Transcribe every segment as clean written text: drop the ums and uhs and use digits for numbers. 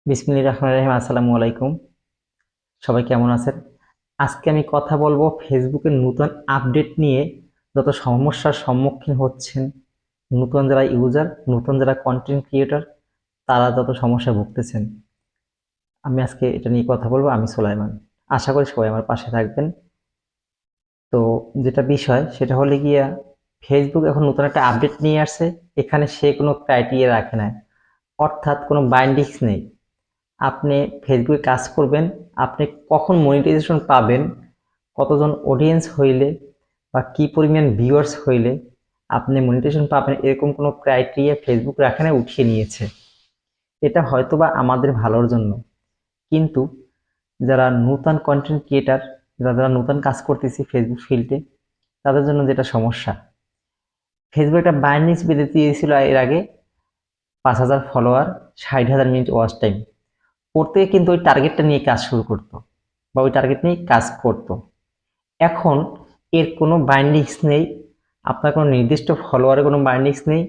বিসমিল্লাহির রহমানির রহিম। আসসালামু আলাইকুম। সবাই কেমন আছেন? আজকে আমি কথা বলবো ফেসবুকের নতুন আপডেট নিয়ে। যত সমস্যার সম্মুখীন হচ্ছেন নতুন যারা ইউজার, নতুন যারা কন্টেন্ট ক্রিয়েটর, তারা যত সমস্যায় ভুগতেছেন, আমি আজকে এটা নিয়ে কথা বলবো। আমি সোলাইমান। আশা করি সবাই আমার পাশে থাকবেন। তো যেটা বিষয় সেটা হলে গিয়া, ফেসবুক এখন নতুন একটা আপডেট নিয়ে আসছে। এখানে সে কোনো ক্রাইটেরিয়া রাখে না, অর্থাৎ কোনো বাইন্ডিংস নেই। আপনি ফেসবুকে কাজ করবেন, আপনি কখন মনিটাইজেশন পাবেন, কতজন অডিয়েন্স হইলে বা কি পরিমাণ ভিউয়ার্স হইলে আপনি মনিটাইজেশন পাবেন, এরকম কোনো ক্রাইটেরিয়া ফেসবুক রাখে না, উঠিয়ে নিয়েছে। এটা হয়তোবা আমাদের ভালোর জন্য, কিন্তু যারা নতুন কন্টেন্ট ক্রিয়েটার, যারা যারা নতুন কাজ করতেছি ফেসবুক ফিল্ডে, তাদের জন্য যেটা সমস্যা, ফেসবুক একটা বাইন্ডিংস বেঁধে দিয়েছিল এর আগে। 5,000 ফলোয়ার, 60,000 মিনিট ওয়াচ টাইম। প্রত্যেকে কিন্তু ওই টার্গেটটা নিয়ে কাজ শুরু করতো বা ওই টার্গেট নিয়ে কাজ করতো। এখন এর কোনো বাইন্ডিংস নেই, আপনার কোনো নির্দিষ্ট ফলোয়ারের কোনো বাইন্ডিংস নেই,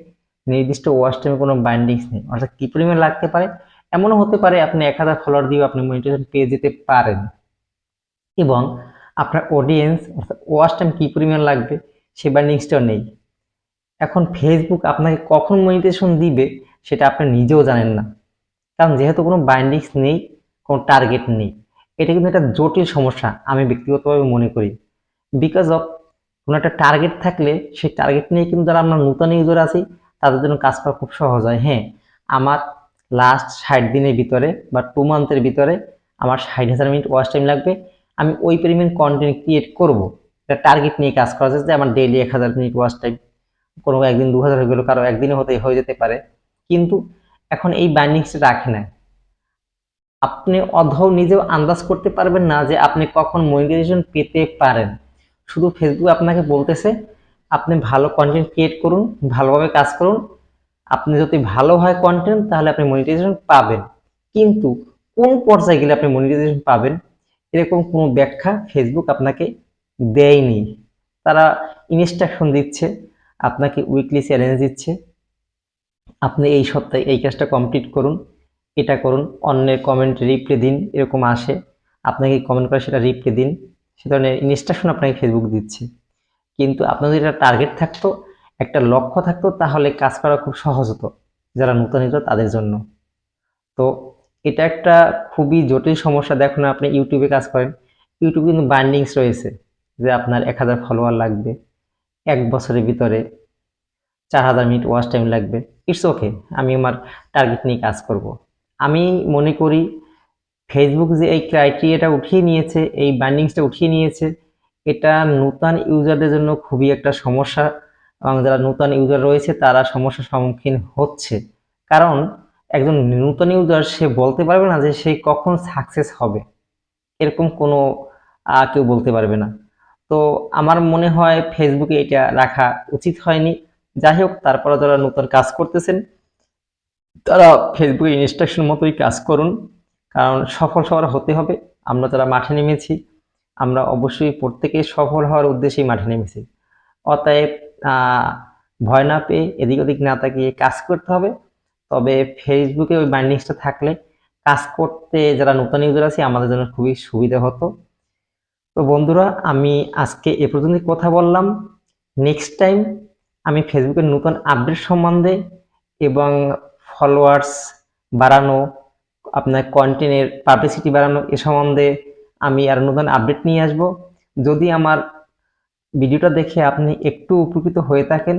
নির্দিষ্ট ওয়াচ টাইমের কোনো বাইন্ডিংস নেই। অর্থাৎ কী পরিমাণ লাগতে পারে, এমনও হতে পারে আপনি 1,000 ফলোয়ার দিয়েও আপনি মনিটাইজেশন পেয়ে যেতে পারেন। এবং আপনার অডিয়েন্স অর্থাৎ ওয়াচ টাইম কী পরিমাণ লাগবে সেই বাইন্ডিংসটাও নেই। এখন ফেসবুক আপনাকে কখন মনিটাইজেশন দিবে সেটা আপনি নিজেও জানেন না, কারণ যেহেতু কোনো বাইন্ডিংস নেই, কোনো টার্গেট নেই। এটা কিন্তু একটা জটিল সমস্যা আমি ব্যক্তিগতভাবে মনে করি। বিকজ অফ কোনো একটা টার্গেট থাকলে সেই টার্গেট নিয়ে কিন্তু যারা আমরা নতুন ইউজার আছি তাদের জন্য কাজ করা খুব সহজ হয়। হ্যাঁ, আমার লাস্ট 60 দিনের ভিতরে বা 2 মান্থের ভিতরে আমার 60,000 মিনিট ওয়াচ টাইম লাগবে, আমি ওই পরিমাণ কন্টেন্ট ক্রিয়েট করব। একটা টার্গেট নিয়ে কাজ করা যাচ্ছে যে আমার ডেইলি 1,000 মিনিট ওয়াচ টাইম, কোনো একদিন 2,000 হয়ে গেলো, কারো একদিনে হয়ে যেতে পারে। কিন্তু এখন এই বাইন্ডিংসটা রাখে না। আপনি অধও নিজেও আন্দাজ করতে পারবেন না যে আপনি কখন মনিটাইজেশন পেতে পারেন। শুধু ফেসবুক আপনাকে বলতেছে আপনি ভালো কন্টেন্ট ক্রিয়েট করুন, ভালোভাবে কাজ করুন, আপনি যদি ভালো হয় কন্টেন্ট তাহলে আপনি মনিটাইজেশন পাবেন। কিন্তু কোন পর্যায়ে গেলে আপনি মনিটাইজেশন পাবেন এরকম কোনো ব্যাখ্যা ফেসবুক আপনাকে দেয়নি। তারা ইনস্ট্রাকশন দিচ্ছে, আপনাকে উইকলি চ্যালেঞ্জ দিচ্ছে, আপনি এই সপ্তাহে এই কাজটা কমপ্লিট করুন, এটা করুন, অন্যের কমেন্ট রিপ্লাই দিন, এরকম আসে। আপনাকে কমেন্ট করে সেটা রিপ্লাই দিন, সে ধরনের ইনস্ট্রাকশন আপনাকে ফেসবুক দিচ্ছে। কিন্তু আপনার যদি একটা টার্গেট থাকতো, একটা লক্ষ্য থাকতো, তাহলে কাজ করা খুব সহজ হতো যারা নতুন ইউজার তাদের জন্য। তো এটা একটা খুবই জটিল সমস্যা। দেখুন, আপনি ইউটিউবে কাজ করেন, ইউটিউবে কিন্তু বাইন্ডিংস রয়েছে যে আপনার 1,000 ফলোয়ার লাগবে, 1 বছরের ভিতরে 4,000 মিনিট ওয়াচ টাইম লাগবে। ইটস ওকে, আমি আমার টার্গেট নিয়ে কাজ করব। আমি মনে করি ফেসবুক যে এই ক্রাইটেরিয়াটা উঠিয়ে নিয়েছে, এই বাইন্ডিংসটা উঠিয়ে নিয়েছে, এটা নতুন ইউজারদের জন্য খুবই একটা সমস্যা। এবং যারা নতুন ইউজার রয়েছে তারা সমস্যার সম্মুখীন হচ্ছে। কারণ একজন নতুন ইউজার সে বলতে পারবে না যে সে কখন সাকসেস হবে, এরকম কোনো কেউ বলতে পারবে না। তো আমার মনে হয় ফেসবুকে এটা রাখা উচিত হয়নি। যাই হোক, তারপরে যারা নতুন কাজ করতেছেন তারা ফেসবুকে ইনস্ট্রাকশন মতোই কাজ করুন, কারণ সফল সবার হতে হবে। আমরা যারা মাঠে নেমেছি আমরা অবশ্যই প্রত্যেকেই সফল হওয়ার উদ্দেশ্যেই মাঠে নেমেছি। অতএব ভয় না পেয়ে এদিক ওদিক না তাকিয়ে কাজ করতে হবে। তবে ফেসবুকে ওই বাইন্ডিংসটা থাকলে কাজ করতে যারা নতুন ইউজার আছে আমাদের জন্য খুবই সুবিধা হতো। তো বন্ধুরা, আমি আজকে এ পর্যন্তই কথা বললাম। নেক্সট টাইম আমি ফেসবুকের নতুন আপডেট সম্বন্ধে এবং ফলোয়ার্স বাড়ানো, আপনার কন্টেন্টের পাবলিসিটি বাড়ানো এ সম্বন্ধে আমি আর নতুন আপডেট নিয়ে আসব। যদি আমার ভিডিওটা দেখে আপনি একটু উপকৃত হয়ে থাকেন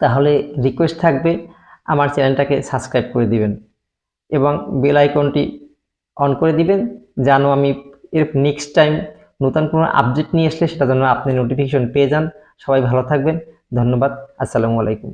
তাহলে রিকোয়েস্ট থাকবে আমার চ্যানেলটাকে সাবস্ক্রাইব করে দিবেন এবং বেল আইকনটি অন করে দিবেন, যেন আমি এর নেক্সট টাইম নতুন কোনো আপডেট নিয়ে আসলে সেটা যেন আপনি নোটিফিকেশন পেয়ে যান। সবাই ভালো থাকবেন। ধন্যবাদ। আসসালামু আলাইকুম।